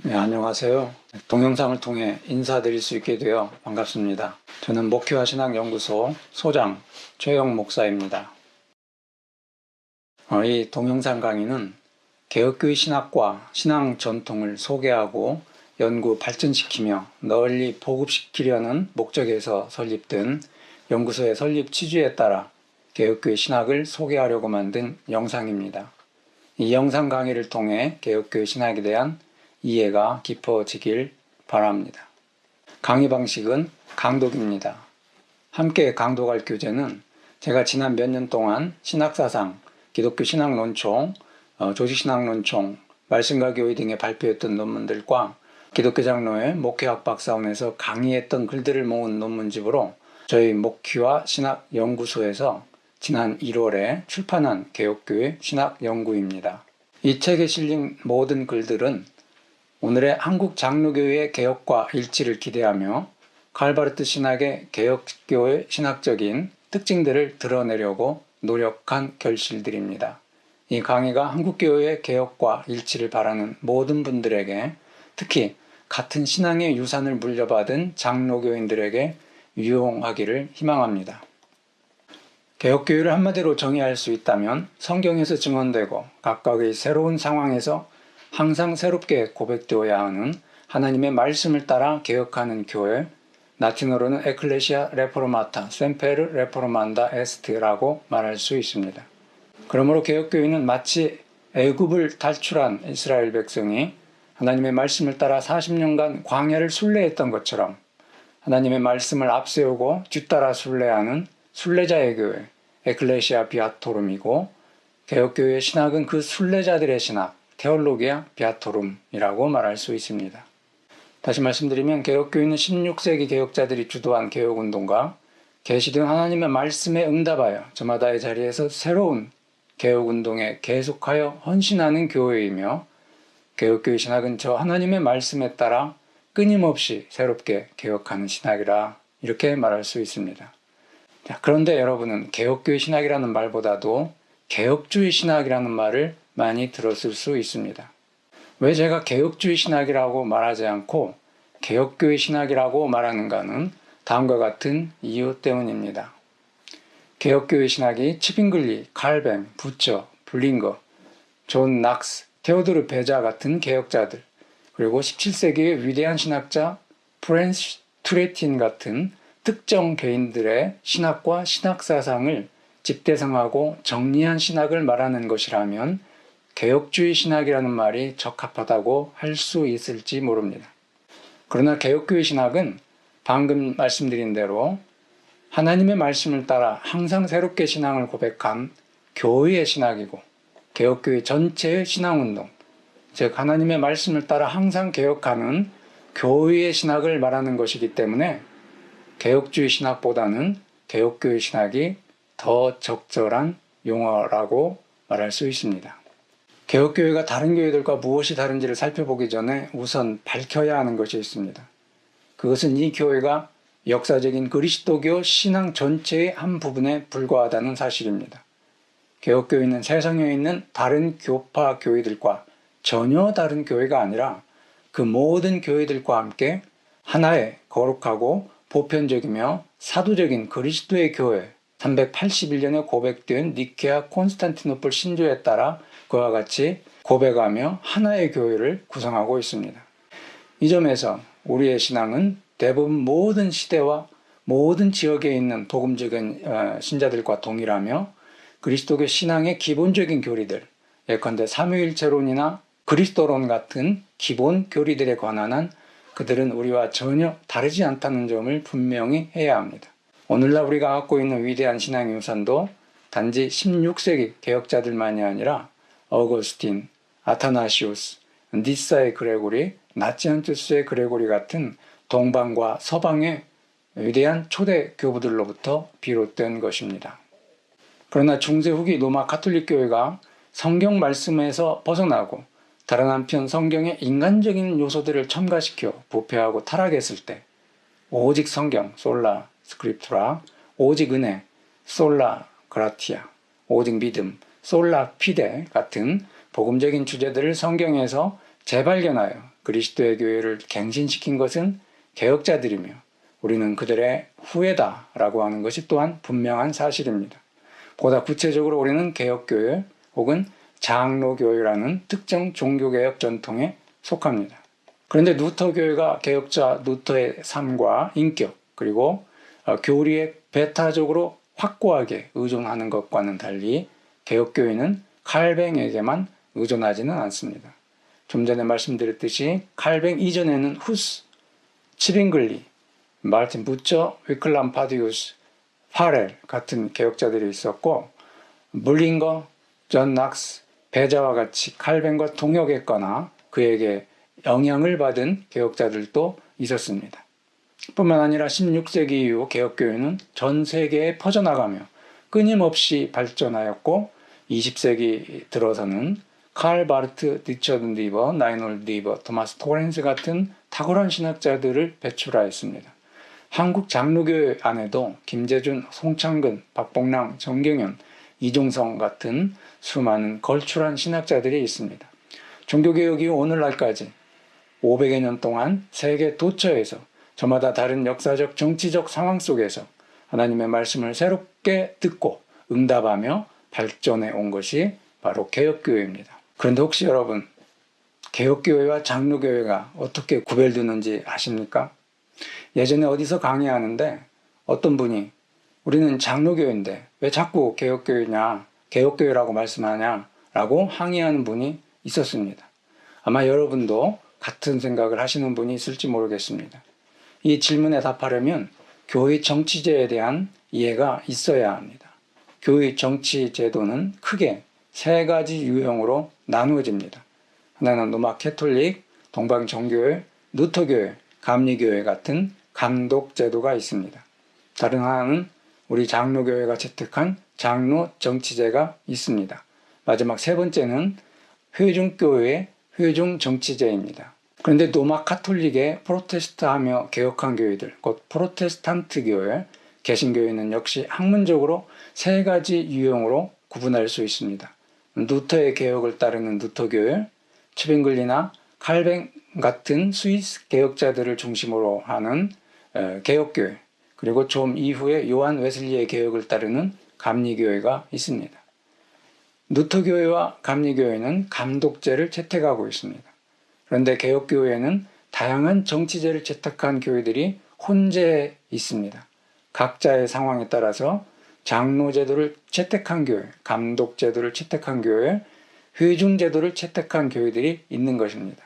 네, 안녕하세요. 동영상을 통해 인사드릴 수 있게 되어 반갑습니다. 저는 목회와 신학연구소 소장 최영 목사입니다. 이 동영상 강의는 개혁교회 신학과 신앙 전통을 소개하고 연구 발전시키며 널리 보급시키려는 목적에서 설립된 연구소의 설립 취지에 따라 개혁교회 신학을 소개하려고 만든 영상입니다. 이 영상 강의를 통해 개혁교회 신학에 대한 이해가 깊어지길 바랍니다. 강의 방식은 강독입니다. 함께 강독할 교재는 제가 지난 몇 년 동안 신학사상, 기독교 신학논총, 조직신학논총, 말씀과 교회 등에 발표했던 논문들과 기독교 장로회 목회학 박사원에서 강의했던 글들을 모은 논문집으로 저희 목회와 신학연구소에서 지난 1월에 출판한 개혁교회 신학연구입니다. 이 책에 실린 모든 글들은 오늘의 한국 장로교회의 개혁과 일치를 기대하며 칼바르트 신학의 개혁교회 신학적인 특징들을 드러내려고 노력한 결실들입니다. 이 강의가 한국교회의 개혁과 일치를 바라는 모든 분들에게, 특히 같은 신앙의 유산을 물려받은 장로교인들에게 유용하기를 희망합니다. 개혁교회를 한마디로 정의할 수 있다면 성경에서 증언되고 각각의 새로운 상황에서 항상 새롭게 고백되어야 하는 하나님의 말씀을 따라 개혁하는 교회, 라틴어로는 에클레시아 레포르마타, 셈페르 레포르만다 에스트라고 말할 수 있습니다. 그러므로 개혁교회는 마치 애굽을 탈출한 이스라엘 백성이 하나님의 말씀을 따라 40년간 광야를 순례했던 것처럼 하나님의 말씀을 앞세우고 뒤따라 순례하는 순례자의 교회, 에클레시아 비아토름이고, 개혁교회의 신학은 그 순례자들의 신학, 테올로기아 비아토름이라고 말할 수 있습니다. 다시 말씀드리면 개혁교회는 16세기 개혁자들이 주도한 개혁운동과 계시된 하나님의 말씀에 응답하여 저마다의 자리에서 새로운 개혁운동에 계속하여 헌신하는 교회이며, 개혁교회 신학은 저 하나님의 말씀에 따라 끊임없이 새롭게 개혁하는 신학이라 이렇게 말할 수 있습니다. 그런데 여러분은 개혁교회 신학이라는 말보다도 개혁주의 신학이라는 말을 많이 들었을 수 있습니다. 왜 제가 개혁주의 신학이라고 말하지 않고 개혁교회 신학이라고 말하는가는 다음과 같은 이유 때문입니다. 개혁교회 신학이 치빙글리, 칼뱅, 부처, 블링거, 존 낙스, 테오도르 베자 같은 개혁자들, 그리고 17세기의 위대한 신학자 프랜시스 투레틴 같은 특정 개인들의 신학과 신학사상을 집대성하고 정리한 신학을 말하는 것이라면 개혁주의 신학이라는 말이 적합하다고 할 수 있을지 모릅니다. 그러나 개혁교회 신학은 방금 말씀드린 대로 하나님의 말씀을 따라 항상 새롭게 신앙을 고백한 교회의 신학이고, 개혁교회 전체의 신앙운동, 즉 하나님의 말씀을 따라 항상 개혁하는 교회의 신학을 말하는 것이기 때문에 개혁주의 신학보다는 개혁교회 신학이 더 적절한 용어라고 말할 수 있습니다. 개혁교회가 다른 교회들과 무엇이 다른지를 살펴보기 전에 우선 밝혀야 하는 것이 있습니다. 그것은 이 교회가 역사적인 그리스도교 신앙 전체의 한 부분에 불과하다는 사실입니다. 개혁교회는 세상에 있는 다른 교파 교회들과 전혀 다른 교회가 아니라 그 모든 교회들과 함께 하나의 거룩하고 보편적이며 사도적인 그리스도의 교회, 381년에 고백된 니케아 콘스탄티노플 신조에 따라 그와 같이 고백하며 하나의 교회를 구성하고 있습니다. 이 점에서 우리의 신앙은 대부분 모든 시대와 모든 지역에 있는 복음적인 신자들과 동일하며 그리스도교 신앙의 기본적인 교리들, 예컨대 삼위일체론이나 그리스도론 같은 기본 교리들에 관한 한 그들은 우리와 전혀 다르지 않다는 점을 분명히 해야 합니다. 오늘날 우리가 갖고 있는 위대한 신앙의 유산도 단지 16세기 개혁자들만이 아니라 어거스틴, 아타나시우스, 니사의 그레고리, 나치안투스의 그레고리 같은 동방과 서방의 위대한 초대 교부들로부터 비롯된 것입니다. 그러나 중세 후기 로마 가톨릭 교회가 성경 말씀에서 벗어나고 다른 한편 성경의 인간적인 요소들을 첨가시켜 부패하고 타락했을 때 오직 성경, 솔라 스크립투라, 오직 은혜, 솔라 그라티아, 오직 믿음, 솔라 피데 같은 복음적인 주제들을 성경에서 재발견하여 그리스도의 교회를 갱신시킨 것은 개혁자들이며 우리는 그들의 후예다라고 하는 것이 또한 분명한 사실입니다. 보다 구체적으로 우리는 개혁교회 혹은 장로교회라는 특정 종교개혁 전통에 속합니다. 그런데 루터교회가 개혁자 루터의 삶과 인격 그리고 교리에 배타적으로 확고하게 의존하는 것과는 달리 개혁교회는 칼뱅에게만 의존하지는 않습니다. 좀 전에 말씀드렸듯이 칼뱅 이전에는 후스, 치빙글리, 마르틴 부처, 위클람 파디우스, 파렐 같은 개혁자들이 있었고 물링거, 존 낙스, 베자와 같이 칼뱅과 동역했거나 그에게 영향을 받은 개혁자들도 있었습니다. 뿐만 아니라 16세기 이후 개혁교회는 전 세계에 퍼져나가며 끊임없이 발전하였고 20세기 들어서는 칼 바르트, 리처드 니버, 나이놀 니버, 토마스 토렌스 같은 탁월한 신학자들을 배출하였습니다. 한국 장로교회 안에도 김재준, 송창근, 박봉랑, 정경현, 이종성 같은 수많은 걸출한 신학자들이 있습니다. 종교개혁이 오늘날까지 500여 년 동안 세계 도처에서 저마다 다른 역사적 정치적 상황 속에서 하나님의 말씀을 새롭게 듣고 응답하며 발전해 온 것이 바로 개혁교회입니다. 그런데 혹시 여러분 개혁교회와 장로교회가 어떻게 구별되는지 아십니까? 예전에 어디서 강의하는데 어떤 분이 우리는 장로교회인데 왜 자꾸 개혁교회냐, 개혁교회라고 말씀하냐 라고 항의하는 분이 있었습니다. 아마 여러분도 같은 생각을 하시는 분이 있을지 모르겠습니다. 이 질문에 답하려면 교회 정치제에 대한 이해가 있어야 합니다. 교회 정치 제도는 크게 세 가지 유형으로 나누어집니다. 하나는 로마 캐톨릭, 동방정교회, 루터교회, 감리교회 같은 감독 제도가 있습니다. 다른 하나는 우리 장로교회가 채택한 장로 정치제가 있습니다. 마지막 세 번째는 회중교회의 회중 정치제입니다. 그런데 로마 카톨릭의 프로테스트하며 개혁한 교회들, 곧 프로테스탄트 교회, 개신교회는 역시 학문적으로 세 가지 유형으로 구분할 수 있습니다. 루터의 개혁을 따르는 루터교회, 치빙글리나 칼뱅 같은 스위스 개혁자들을 중심으로 하는 개혁교회, 그리고 좀 이후에 요한 웨슬리의 개혁을 따르는 감리교회가 있습니다. 루터교회와 감리교회는 감독제를 채택하고 있습니다. 그런데 개혁교회는 다양한 정치제를 채택한 교회들이 혼재해 있습니다. 각자의 상황에 따라서 장로제도를 채택한 교회, 감독제도를 채택한 교회, 회중제도를 채택한 교회들이 있는 것입니다.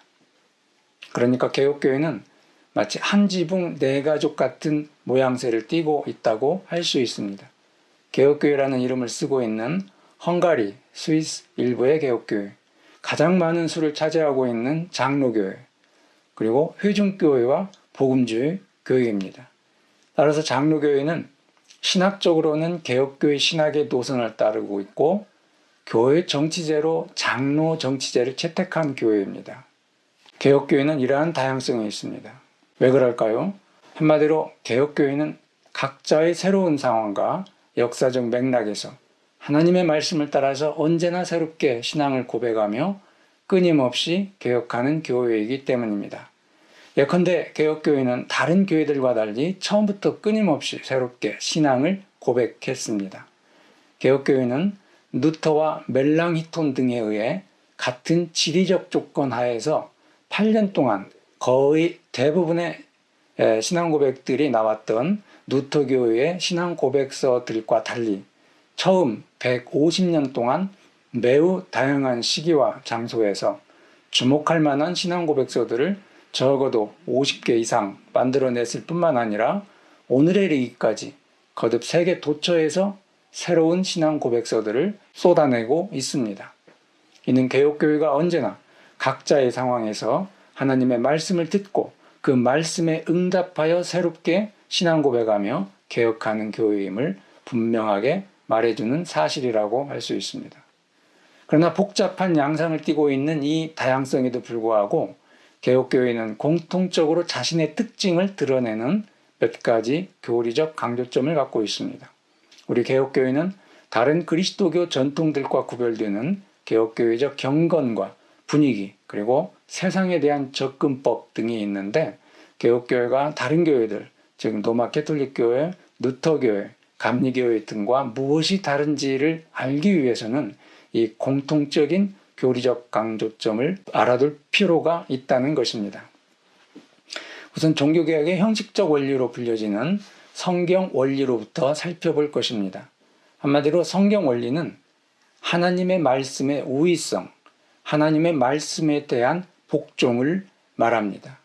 그러니까 개혁교회는 마치 한 지붕 네 가족 같은 모양새를 띠고 있다고 할 수 있습니다. 개혁교회라는 이름을 쓰고 있는 헝가리, 스위스 일부의 개혁교회, 가장 많은 수를 차지하고 있는 장로교회, 그리고 회중교회와 복음주의 교회입니다. 따라서 장로교회는 신학적으로는 개혁교회 신학의 노선을 따르고 있고 교회 정치제로 장로 정치제를 채택한 교회입니다. 개혁교회는 이러한 다양성이 있습니다. 왜 그럴까요? 한마디로 개혁교회는 각자의 새로운 상황과 역사적 맥락에서 하나님의 말씀을 따라서 언제나 새롭게 신앙을 고백하며 끊임없이 개혁하는 교회이기 때문입니다. 예컨대 개혁교회는 다른 교회들과 달리 처음부터 끊임없이 새롭게 신앙을 고백했습니다. 개혁교회는 루터와 멜랑히톤 등에 의해 같은 지리적 조건 하에서 8년 동안 거의 대부분의 신앙 고백들이 나왔던 루터교회의 신앙 고백서들과 달리 처음 150년 동안 매우 다양한 시기와 장소에서 주목할 만한 신앙 고백서들을 적어도 50개 이상 만들어냈을 뿐만 아니라 오늘에 이르기까지 거듭 세계 도처에서 새로운 신앙 고백서들을 쏟아내고 있습니다. 이는 개혁교회가 언제나 각자의 상황에서 하나님의 말씀을 듣고 그 말씀에 응답하여 새롭게 신앙 고백하며 개혁하는 교회임을 분명하게 말해주는 사실이라고 할 수 있습니다. 그러나 복잡한 양상을 띠고 있는 이 다양성에도 불구하고 개혁교회는 공통적으로 자신의 특징을 드러내는 몇 가지 교리적 강조점을 갖고 있습니다. 우리 개혁교회는 다른 그리스도교 전통들과 구별되는 개혁교회적 경건과 분위기, 그리고 세상에 대한 접근법 등이 있는데 개혁교회가 다른 교회들, 즉 로마 가톨릭교회, 루터교회, 감리교회 등과 무엇이 다른지를 알기 위해서는 이 공통적인 교리적 강조점을 알아둘 필요가 있다는 것입니다. 우선 종교개혁의 형식적 원리로 불려지는 성경 원리로부터 살펴볼 것입니다. 한마디로 성경 원리는 하나님의 말씀의 우위성, 하나님의 말씀에 대한 복종을 말합니다.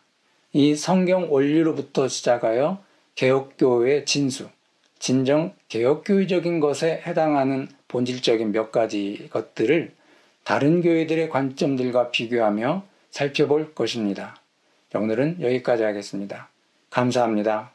이 성경 원리로부터 시작하여 개혁교회의 진수, 진정 개혁교회적인 것에 해당하는 본질적인 몇 가지 것들을 다른 교회들의 관점들과 비교하며 살펴볼 것입니다. 오늘은 여기까지 하겠습니다. 감사합니다.